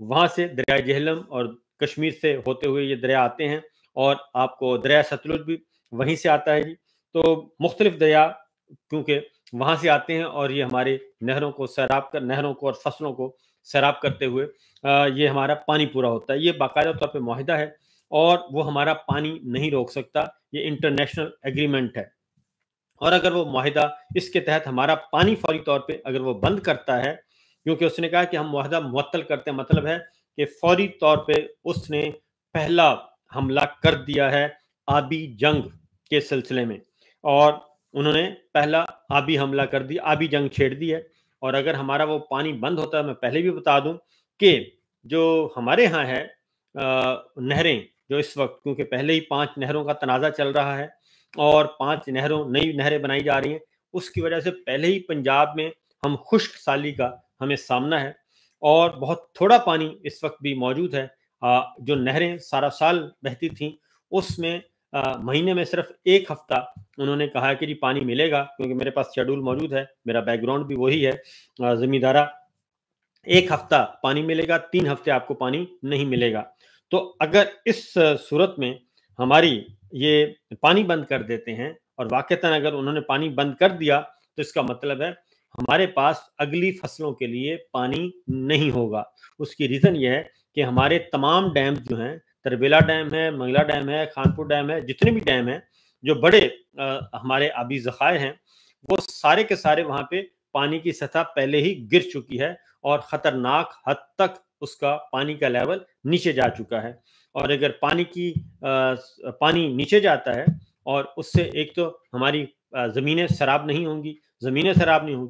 وہاں سے دریائے جہلم اور کشمیر سے ہوتے ہوئے یہ دریا آتے ہیں، اور آپ کو دریائے ستلج بھی وہیں سے آتا ہے جی۔ تو مختلف دریا کیونکہ وہاں سے آتے ہیں، اور یہ ہمارے نہروں کو اور فصلوں کو سیراب کرتے ہوئے یہ ہمارا پانی پورا ہوتا ہے۔ یہ باقاعدہ طور پہ معاہدہ ہے، اور وہ ہمارا پانی نہیں روک سکتا، یہ انٹرنیشنل ایگریمنٹ ہے۔ اور اگر وہ معاہدہ اس کے تحت ہمارا پانی فوری طور پہ اگر وہ بند کرتا ہے، کیونکہ اس نے کہا کہ ہم معاہدہ معطل کرتے ہیں، مطلب ہے کہ فوری طور پہ اس نے پہلا حملہ کر دیا ہے آبی جنگ کے سلسلے میں، اور انہوں نے پہلا آبی حملہ کر دیا، آبی جنگ چھیڑ دی ہے۔ اور اگر ہمارا وہ پانی بند ہوتا ہے، میں پہلے بھی بتا دوں کہ جو ہمارے ہاں ہے نہریں، جو اس وقت کیونکہ پہلے ہی 5 نہروں کا تنازع چل رہا ہے، اور 5 نئی نہریں بنائی جا رہی ہیں، اس کی وجہ سے پہلے ہی پنجاب میں ہم خشک سالی کا ہمیں سامنا ہے، اور بہت تھوڑا پانی اس وقت بھی موجود ہے۔ جو نہریں سارا سال بہتی تھیں، اس میں مہینے میں صرف 1 ہفتہ انہوں نے کہا کہ جی پانی ملے گا، کیونکہ میرے پاس شیڈول موجود ہے، میرا بیک گراؤنڈ بھی وہی ہے زمیندارہ۔ 1 ہفتہ پانی ملے گا، 3 ہفتے آپ کو پانی نہیں ملے گا۔ تو اگر اس صورت میں ہماری یہ پانی بند کر دیتے ہیں، اور واقعتاً اگر انہوں نے پانی بند کر دیا، تو اس کا مطلب ہے ہمارے پاس اگلی فصلوں کے لیے پانی نہیں ہوگا۔ اس کی ریزن یہ ہے کہ ہمارے تمام ڈیم جو ہیں، تربیلا ڈیم ہے، منگلا ڈیم ہے، خانپور ڈیم ہے، جتنے بھی ڈیم ہیں جو بڑے ہمارے آبی ذخائر ہیں، وہ سارے کے سارے وہاں پہ پانی کی سطح پہلے ہی گر چکی ہے، اور خطرناک حد تک اس کا پانی کا لیول نیچے جا چکا ہے۔ اور اگر پانی نیچے جاتا ہے، اور اس سے ایک تو ہماری زمینیں سیراب نہیں ہوں گی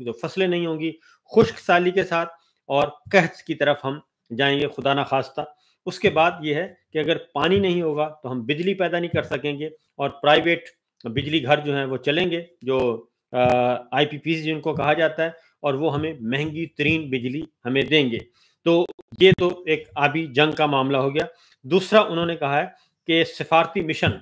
تو فصلیں نہیں ہوں گی، خشک سالی کے ساتھ، اور قحط کی طرف ہم جائیں گے خدا نہ خواستہ۔ اس کے بعد یہ ہے کہ اگر پانی نہیں ہوگا تو ہم بجلی پیدا نہیں کر سکیں گے، اور پرائیویٹ بجلی گھر جو ہیں وہ چلیں گے، جو آئی پی پی جن کو کہا جاتا ہے، اور وہ ہمیں مہنگی ترین بجلی ہمیں دیں گے۔ تو یہ تو ایک آبی جنگ کا معاملہ ہو گیا۔ دوسرا انہوں نے کہا ہے کہ سفارتی مشن،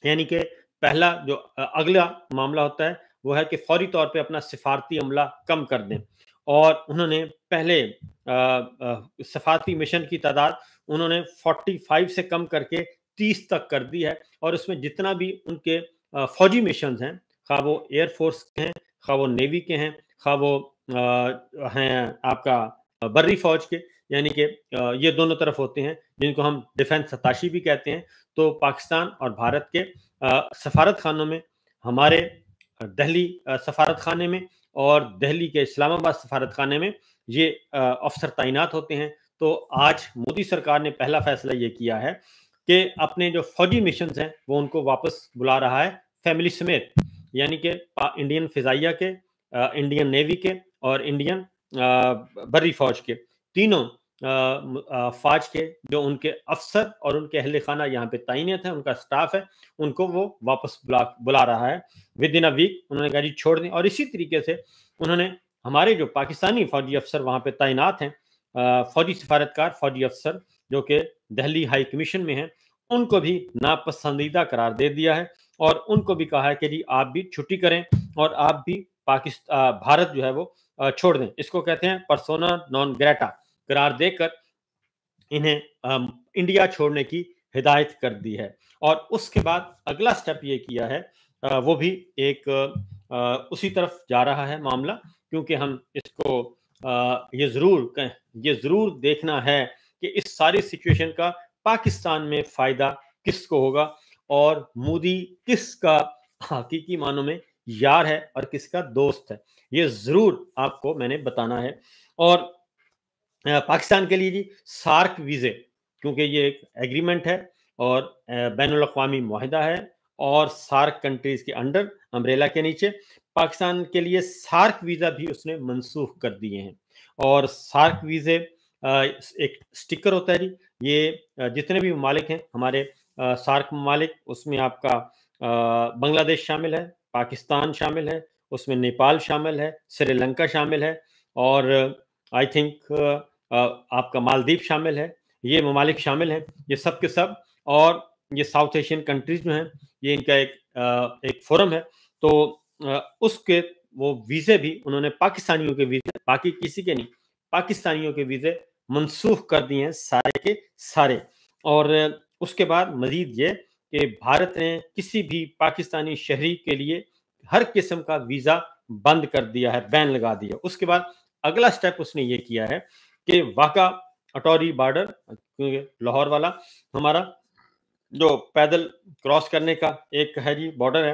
یعنی کہ پہلا جو اگلا معاملہ ہوتا ہے وہ ہے کہ فوری طور پہ اپنا سفارتی عملہ کم کر دیں، اور انہوں نے پہلے سفارتی مشن کی تعداد انہوں نے 45 سے کم کر کے 30 تک کر دی ہے، اور اس میں جتنا بھی ان کے فوجی مشنز ہیں، خواہ وہ ایئر فورس کے ہیں، خواہ وہ نیوی کے ہیں، خواہ وہ ہیں آپ کا بری فوج کے، یعنی کہ یہ دونوں طرف ہوتے ہیں، جن کو ہم ڈیفنس ستاشی بھی کہتے ہیں۔ تو پاکستان اور بھارت کے سفارت خانوں میں، ہمارے دہلی سفارت خانے میں اور دہلی کے اسلام آباد سفارت خانے میں یہ افسر تعینات ہوتے ہیں۔ تو آج مودی سرکار نے پہلا فیصلہ یہ کیا ہے کہ اپنے جو فوجی مشنز ہیں وہ ان کو واپس بلا رہا ہے فیملی سمیت، یعنی کہ انڈین فضائیہ کے، انڈین نیوی کے، اور انڈین بری فوج کے، تینوں فوج کے جو ان کے افسر اور ان کے اہل خانہ یہاں پہ تعینات ہیں، ان کا سٹاف ہے، ان کو وہ واپس بلا رہا ہے ود ان اے ویک۔ انہوں نے کہا جی چھوڑ دیں، اور اسی طریقے سے انہوں نے ہمارے جو پاکستانی فوجی افسر وہاں پہ تعینات ہیں، فوجی سفارتکار، فوجی افسر جو کہ دہلی ہائی کمیشن میں ہیں، ان کو بھی ناپسندیدہ قرار دے دیا ہے، اور ان کو بھی کہا ہے کہ جی آپ بھی چھٹی کریں، اور آپ بھی بھارت جو ہے وہ چھوڑ دیں۔ اس کو کہتے ہیں پرسونا نان گریٹا قرار دے کر انہیں انڈیا چھوڑنے کی ہدایت کر دی ہے۔ اور اس کے بعد اگلا سٹیپ یہ کیا ہے، وہ بھی ایک اسی طرف جا رہا ہے معاملہ، کیونکہ ہم اس کو یہ ضرور دیکھنا ہے کہ اس ساری سچویشن کا پاکستان میں فائدہ کس کو ہوگا، اور مودی کس کا حقیقی معنوں میں یار ہے اور کس کا دوست ہے، یہ ضرور آپ کو میں نے بتانا ہے۔ اور پاکستان کے لیے جی سارک ویزے، کیونکہ یہ ایک ایگریمنٹ ہے اور بین الاقوامی معاہدہ ہے، اور سارک کنٹریز کے انڈر امبریلا کے نیچے پاکستان کے لیے سارک ویزا بھی اس نے منسوخ کر دیے ہیں۔ اور سارک ویزے ایک سٹیکر ہوتا ہے جی، یہ جتنے بھی ممالک ہیں ہمارے سارک ممالک، اس میں آپ کا بنگلہ دیش شامل ہے، پاکستان شامل ہے، اس میں نیپال شامل ہے، سری لنکا شامل ہے، اور آئی تھنک آپ کا مالدیپ شامل ہے، یہ ممالک شامل ہیں، یہ سب کے سب، اور یہ ساؤتھ ایشین کنٹریز جو ہیں، یہ ان کا ایک فورم ہے۔ تو اس کے وہ ویزے بھی انہوں نے پاکستانیوں کے ویزے، باقی کسی کے نہیں، پاکستانیوں کے ویزے منسوخ کر دیے ہیں سارے کے سارے. اور اس کے بعد مزید یہ کہ بھارت نے کسی بھی پاکستانی شہری کے لیے ہر قسم کا ویزا بند کر دیا ہے, بین لگا دیا. اس کے بعد اگلا سٹیپ اس نے یہ کیا ہے کہ واقع اٹوری بارڈر, لاہور والا ہمارا جو پیدل کراس کرنے کا ایک ہے جی بارڈر ہے,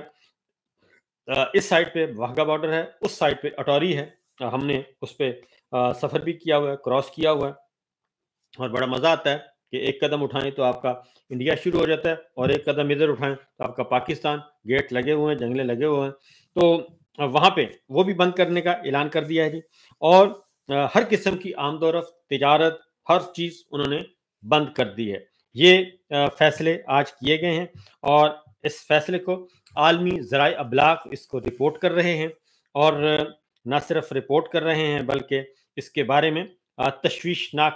اس سائڈ پہ واگا بارڈر ہے, اس سائڈ پہ اٹوری ہے. ہم نے اس پہ سفر بھی کیا ہوا ہے, کراس کیا ہوا ہے, اور بڑا مزہ آتا ہے کہ ایک قدم اٹھائیں تو آپ کا انڈیا شروع ہو جاتا ہے, اور ایک قدم ادھر اٹھائیں تو آپ کا پاکستان. گیٹ لگے ہوئے ہیں, جنگلے لگے ہوئے ہیں, تو وہاں پہ وہ بھی بند کرنے کا اعلان کر دیا ہے جی. اور ہر قسم کی آمد و رفت, تجارت, ہر چیز انہوں نے بند کر دی ہے. یہ فیصلے آج کیے گئے ہیں, اور اس فیصلے کو عالمی ذرائع ابلاغ اس کو رپورٹ کر رہے ہیں, اور نہ صرف رپورٹ کر رہے ہیں بلکہ اس کے بارے میں تشویشناک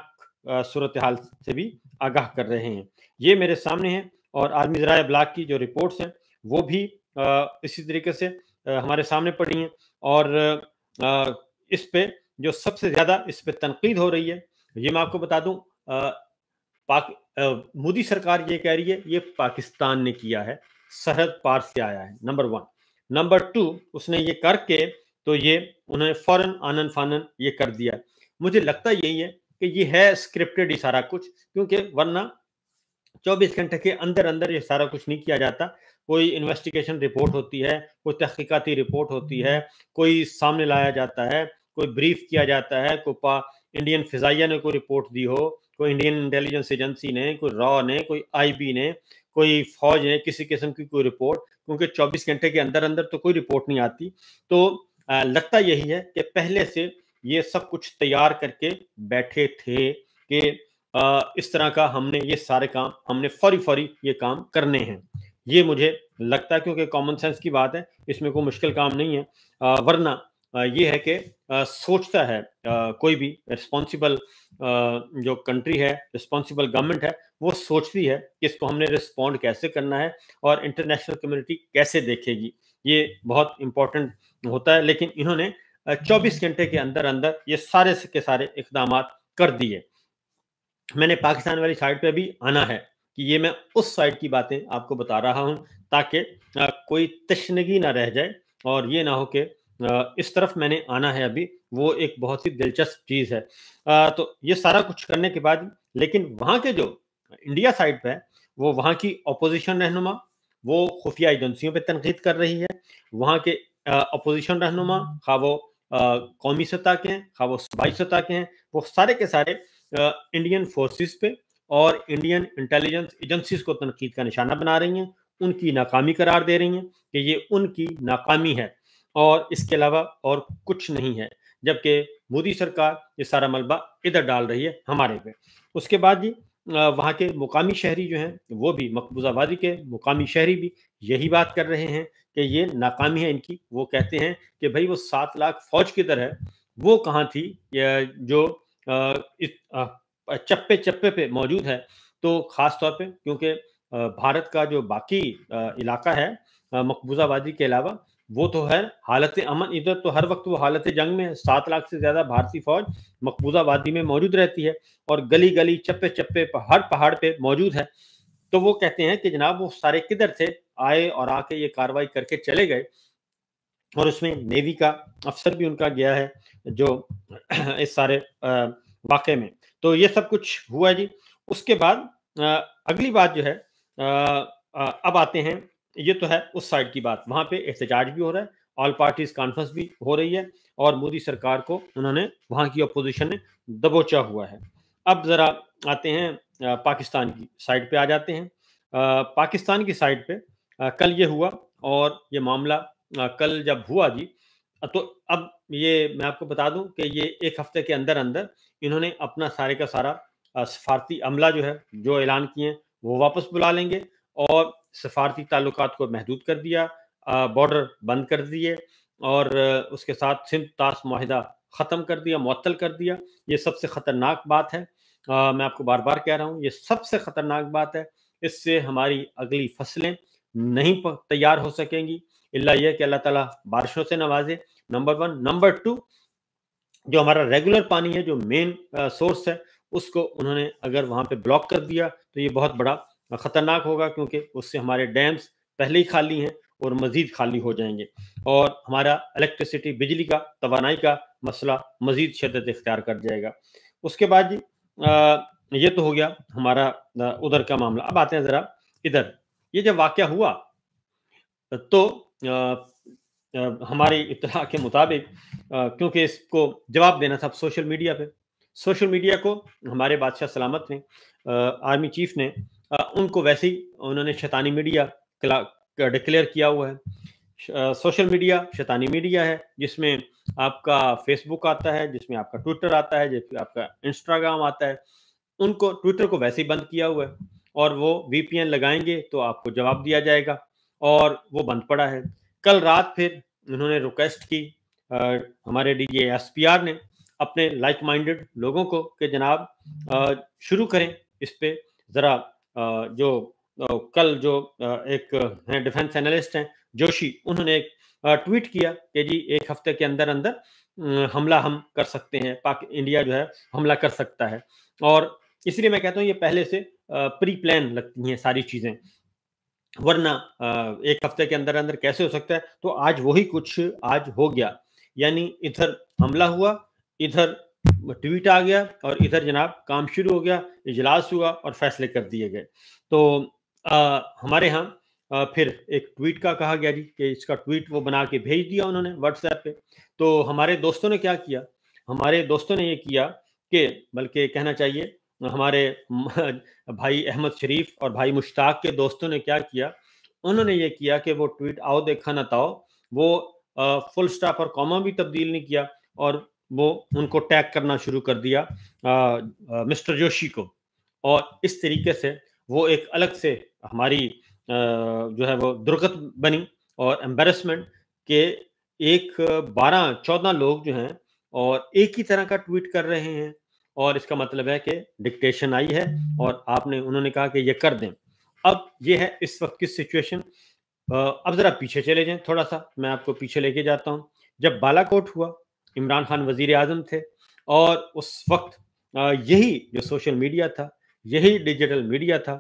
صورتحال سے بھی آگاہ کر رہے ہیں. یہ میرے سامنے ہے, اور عالمی ذرائع ابلاغ کی جو رپورٹس ہیں وہ بھی اسی طریقے سے ہمارے سامنے پڑی ہیں. اور اس پہ جو سب سے زیادہ اس پہ تنقید ہو رہی ہے, یہ میں آپ کو بتا دوں, مودی سرکار یہ کہہ رہی ہے یہ پاکستان نے کیا ہے, سرحد پار سے آیا ہے, نمبر 1. نمبر 2, اس نے یہ کر کے تو یہ انہوں نے فوراً آنن فانن یہ کر دیا. مجھے لگتا یہی ہے کہ یہ ہے اسکرپٹڈ ہی سارا کچھ, کیونکہ ورنہ 24 گھنٹے کے اندر اندر یہ سارا کچھ نہیں کیا جاتا. کوئی انویسٹیگیشن رپورٹ ہوتی ہے, کوئی تحقیقاتی رپورٹ ہوتی ہے, کوئی سامنے لایا جاتا ہے, کوئی بریف کیا جاتا ہے, کوئی انڈین فضائیہ نے کوئی رپورٹ دی ہو, کوئی انڈین انٹیلیجنس ایجنسی نے, کوئی را نے, کوئی آئی بی نے, کوئی فوج نے, کسی قسم کی کوئی رپورٹ, کیونکہ 24 گھنٹے کے اندر اندر تو کوئی رپورٹ نہیں آتی. تو لگتا یہی ہے کہ پہلے سے یہ سب کچھ تیار کر کے بیٹھے تھے کہ اس طرح کا ہم نے یہ سارے کام ہم نے فوری یہ کام کرنے ہیں. یہ مجھے لگتا ہے, کیونکہ کامن سینس کی بات ہے, اس میں کوئی مشکل کام نہیں ہے. ورنہ یہ ہے کہ سوچتا ہے کوئی بھی رسپانسیبل جو کنٹری ہے, رسپانسیبل گورنمنٹ ہے, وہ سوچتی ہے کہ اس کو ہم نے رسپونڈ کیسے کرنا ہے اور انٹرنیشنل کمیونٹی کیسے دیکھے گی. یہ بہت امپورٹنٹ ہوتا ہے. لیکن انہوں نے 24 گھنٹے کے اندر اندر یہ سارے کے سارے اقدامات کر دیے. میں نے پاکستان والی سائڈ پہ بھی آنا ہے کہ یہ میں اس سائڈ کی باتیں آپ کو بتا رہا ہوں تاکہ کوئی تشنگی نہ رہ جائے, اور یہ نہ ہو کہ اس طرف میں نے آنا ہے ابھی. وہ ایک بہت ہی دلچسپ چیز ہے. تو یہ سارا کچھ کرنے کے بعد, لیکن وہاں کے جو انڈیا سائڈ پہ ہے, وہ وہاں کی اپوزیشن رہنما وہ خفیہ ایجنسیوں پہ تنقید کر رہی ہے. وہاں کے اپوزیشن رہنما, خواہ وہ قومی سطح کے ہیں, خواہ وہ صوبائی سطح کے ہیں, وہ سارے کے سارے انڈین فورسز پہ اور انڈین انٹیلیجنس ایجنسیز کو تنقید کا نشانہ بنا رہی ہیں, ان کی ناکامی قرار دے رہی ہیں کہ یہ ان کی ناکامی ہے اور اس کے علاوہ اور کچھ نہیں ہے. جبکہ مودی سرکار یہ سارا ملبہ ادھر ڈال رہی ہے ہمارے پہ. اس کے بعد جی وہاں کے مقامی شہری جو ہیں وہ بھی, مقبوضہ وادی کے مقامی شہری بھی یہی بات کر رہے ہیں کہ یہ ناکامی ہے ان کی. وہ کہتے ہیں کہ بھائی وہ 7 لاکھ فوج کدھر ہے, وہ کہاں تھی جو چپے چپے پہ موجود ہے. تو خاص طور پہ کیونکہ بھارت کا جو باقی علاقہ ہے مقبوضہ وادی کے علاوہ, وہ تو ہے حالت امن. ادھر تو ہر وقت وہ حالت جنگ میں ہے. 7 لاکھ سے زیادہ بھارتی فوج مقبوضہ وادی میں موجود رہتی ہے اور گلی گلی چپے چپے ہر پہاڑ پہ موجود ہے. تو وہ کہتے ہیں کہ جناب وہ سارے کدھر سے آئے اور آ کے یہ کاروائی کر کے چلے گئے, اور اس میں نیوی کا افسر بھی ان کا گیا ہے جو اس سارے واقعے میں. تو یہ سب کچھ ہوا جی. اس کے بعد اگلی بات جو ہے, اب آتے ہیں, یہ تو ہے اس سائڈ کی بات, وہاں پہ احتجاج بھی ہو رہا ہے, آل پارٹیز کانفرنس بھی ہو رہی ہے, اور مودی سرکار کو انہوں نے وہاں کی اپوزیشن نے دبوچا ہوا ہے. اب ذرا آتے ہیں پاکستان کی سائڈ پہ آ جاتے ہیں. پاکستان کی سائڈ پہ کل یہ ہوا, اور یہ معاملہ کل جب ہوا جی, تو اب یہ میں آپ کو بتا دوں کہ یہ 1 ہفتے کے اندر اندر انہوں نے اپنا سارے کا سارا سفارتی عملہ جو ہے, جو اعلان کیے ہیں وہ واپس بلا لیں گے, اور سفارتی تعلقات کو محدود کر دیا, بارڈر بند کر دیے, اور اس کے ساتھ سندھ طاس معاہدہ ختم کر دیا, معطل کر دیا. یہ سب سے خطرناک بات ہے. میں آپ کو بار بار کہہ رہا ہوں, یہ سب سے خطرناک بات ہے. اس سے ہماری اگلی فصلیں نہیں تیار ہو سکیں گی, اللہ یہ کہ اللہ تعالیٰ بارشوں سے نوازے, نمبر 1. نمبر 2, جو ہمارا ریگولر پانی ہے, جو مین سورس ہے, اس کو انہوں نے اگر وہاں پہ بلاک کر دیا تو یہ بہت بڑا خطرناک ہوگا، کیونکہ اس سے ہمارے ڈیمز پہلے ہی خالی ہیں اور مزید خالی ہو جائیں گے، اور ہمارا الیکٹریسٹی، بجلی کا، توانائی کا مسئلہ مزید شدت اختیار کر جائے گا۔ اس کے بعد جی یہ تو ہو گیا ہمارا ادھر کا معاملہ۔ اب آتے ہیں ذرا ادھر۔ یہ جب واقعہ ہوا تو ہماری اطلاع کے مطابق کیونکہ اس کو جواب دینا تھا سوشل میڈیا پہ، سوشل میڈیا کو ہمارے بادشاہ سلامت نے، آرمی چیف نے، ان کو ویسے ہی انہوں نے شیطانی میڈیا ڈکلیئر کیا ہوا ہے۔ سوشل میڈیا شیطانی میڈیا ہے، جس میں آپ کا فیس بک آتا ہے، جس میں آپ کا ٹویٹر آتا ہے، جس میں آپ کا انسٹاگرام آتا ہے۔ ان کو ٹویٹر کو ویسے ہی بند کیا ہوا ہے، اور وہ وی پی این لگائیں گے تو آپ کو جواب دیا جائے گا، اور وہ بند پڑا ہے۔ کل رات پھر انہوں نے ریکویسٹ کی ہمارے D G S P R نے اپنے لائک مائنڈڈ لوگوں کو کہ جناب شروع کریں اس پہ ذرا، جو کل جو ایک ڈیفنس اینالسٹ ہیں جوشی، انہوں نے ایک ٹویٹ کیا کہ جی 1 ہفتے کے اندر اندر حملہ ہم کر سکتے ہیں، انڈیا جو ہے حملہ کر سکتا ہے، اور اس لیے میں کہتا ہوں یہ پہلے سے پری پلان لگتی ہیں ساری چیزیں، ورنہ 1 ہفتے کے اندر اندر کیسے ہو سکتا ہے؟ تو آج وہی کچھ آج ہو گیا، یعنی ادھر حملہ ہوا، ادھر ٹویٹ آ گیا، اور ادھر جناب کام شروع ہو گیا، اجلاس ہوا اور فیصلے کر دیے گئے۔ تو ہمارے ہاں پھر ایک ٹویٹ کا کہا گیا جی کہ اس کا ٹویٹ وہ بنا کے بھیج دیا انہوں نے واٹس ایپ پہ۔ تو ہمارے دوستوں نے کیا کیا؟ ہمارے دوستوں نے یہ کیا کہ بلکہ کہنا چاہیے ہمارے بھائی احمد شریف اور بھائی مشتاق کے دوستوں نے کیا کیا، انہوں نے یہ کیا کہ وہ ٹویٹ آؤ دیکھا نہ تاؤ، وہ فل سٹاپ اور کاما بھی تبدیل نہیں کیا، اور وہ ان کو ٹیگ کرنا شروع کر دیا مسٹر جوشی کو، اور اس طریقے سے وہ ایک الگ سے ہماری جو ہے وہ درگت بنی اور امبیرسمنٹ کہ ایک 12-14 لوگ جو ہیں اور ایک ہی طرح کا ٹویٹ کر رہے ہیں، اور اس کا مطلب ہے کہ ڈکٹیشن آئی ہے اور انہوں نے کہا کہ یہ کر دیں۔ اب یہ ہے اس وقت کی سچویشن۔ اب ذرا پیچھے چلے جائیں، تھوڑا سا میں آپ کو پیچھے لے کے جاتا ہوں۔ جب بالا کوٹ ہوا، عمران خان وزیر اعظم تھے، اور اس وقت یہی جو سوشل میڈیا تھا، یہی ڈیجیٹل میڈیا تھا،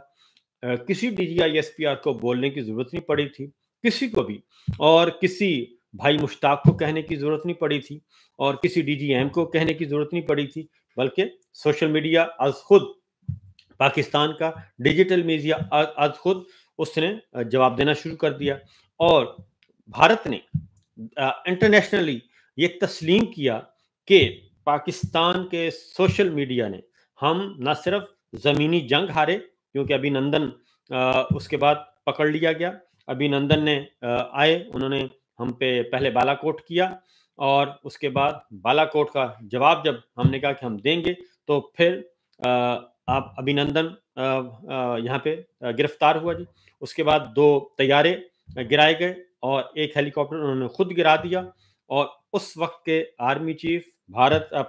کسی D G I S P R کو بولنے کی ضرورت نہیں پڑی تھی، کسی کو بھی، اور کسی بھائی مشتاق کو کہنے کی ضرورت نہیں پڑی تھی، اور کسی ڈی جی ایم کو کہنے کی ضرورت نہیں پڑی تھی، بلکہ سوشل میڈیا از خود، پاکستان کا ڈیجیٹل میڈیا از خود اس نے جواب دینا شروع کر دیا، اور بھارت نے انٹرنیشنلی یہ تسلیم کیا کہ پاکستان کے سوشل میڈیا نے، ہم نہ صرف زمینی جنگ ہارے، کیونکہ ابھی نندن اس کے بعد پکڑ لیا گیا، ابھی نندن نے آئے، انہوں نے ہم پہ پہلے بالا کوٹ کیا، اور اس کے بعد بالا کوٹ کا جواب جب ہم نے کہا کہ ہم دیں گے، تو پھر آپ ابھی نندن یہاں پہ گرفتار ہوا جی۔ اس کے بعد 2 طیارے گرائے گئے، اور ایک ہیلی کاپٹر انہوں نے خود گرا دیا، اور اس وقت کے آرمی چیف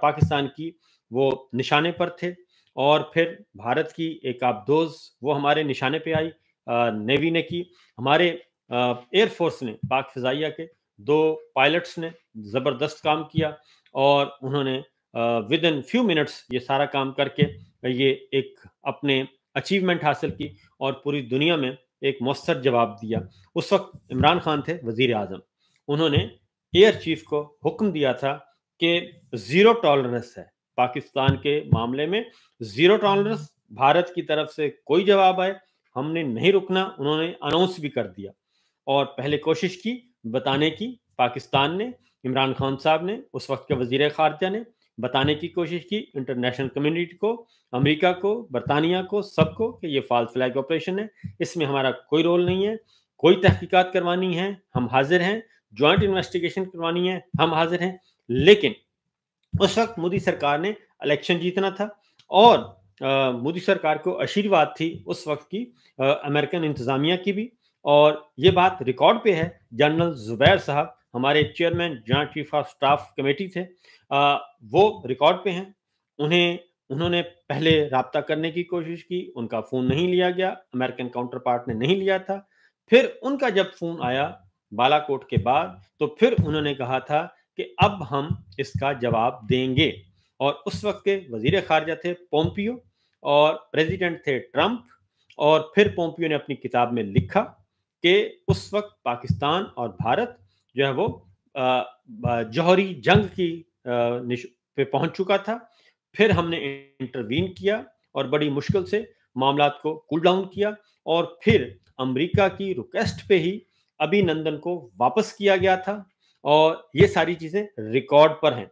پاکستان کی وہ نشانے پر تھے، اور پھر بھارت کی ایک آبدوز وہ ہمارے نشانے پہ آئی، نیوی نے کی، ہمارے ایئر فورس نے، پاک فضائیہ کے 2 پائلٹس نے زبردست کام کیا، اور انہوں نے ود ان فیو منٹس یہ سارا کام کر کے یہ ایک اپنے اچیومنٹ حاصل کی، اور پوری دنیا میں ایک مؤثر جواب دیا۔ اس وقت عمران خان تھے وزیر اعظم، انہوں نے ایئر چیف کو حکم دیا تھا کہ 0 ٹالرنس ہے پاکستان کے معاملے میں، 0 ٹالرنس، بھارت کی طرف سے کوئی جواب آئے ہم نے نہیں رکنا۔ انہوں نے اناؤنس بھی کر دیا، اور پہلے کوشش کی بتانے کی، پاکستان نے، عمران خان صاحب نے، اس وقت کے وزیر خارجہ نے بتانے کی کوشش کی انٹرنیشنل کمیونٹی کو، امریکہ کو، برطانیہ کو، سب کو، کہ یہ فالس فلیگ آپریشن ہے، اس میں ہمارا کوئی رول نہیں ہے، کوئی تحقیقات کروانی ہے ہم حاضر ہیں، جوائنٹ انویسٹیگیشن کروانی ہے ہم حاضر ہیں۔ لیکن اس وقت مودی سرکار نے الیکشن جیتنا تھا، اور مودی سرکار کو آشیرواد تھی اس وقت کی امریکن انتظامیہ کی بھی، اور یہ بات ریکارڈ پہ ہے، جنرل زبیر صاحب ہمارے chairman joint chief of staff committee تھے، وہ ریکارڈ پہ ہیں، انہوں نے پہلے رابطہ کرنے کی کوشش کی، ان کا فون نہیں لیا گیا، امریکن کاؤنٹر پارٹ نے نہیں لیا تھا، پھر ان کا جب فون آیا بالا کوٹ کے بعد، تو پھر انہوں نے کہا تھا کہ اب ہم اس کا جواب دیں گے، اور اس وقت کے وزیر خارجہ تھے پومپیو اور پریزیڈنٹ تھے ٹرمپ. اور پھر پومپیو نے اپنی کتاب میں لکھا کہ اس وقت پاکستان اور بھارت جو ہے وہ جوہری جنگ کی پہ پہنچ چکا تھا. پھر ہم نے انٹروین کیا اور بڑی مشکل سے معاملات کو کول ڈاؤن کیا, اور پھر امریکہ کی ریکویسٹ پہ ہی ابھی نندن کو واپس کیا گیا تھا, اور یہ ساری چیزیں ریکارڈ پر ہیں.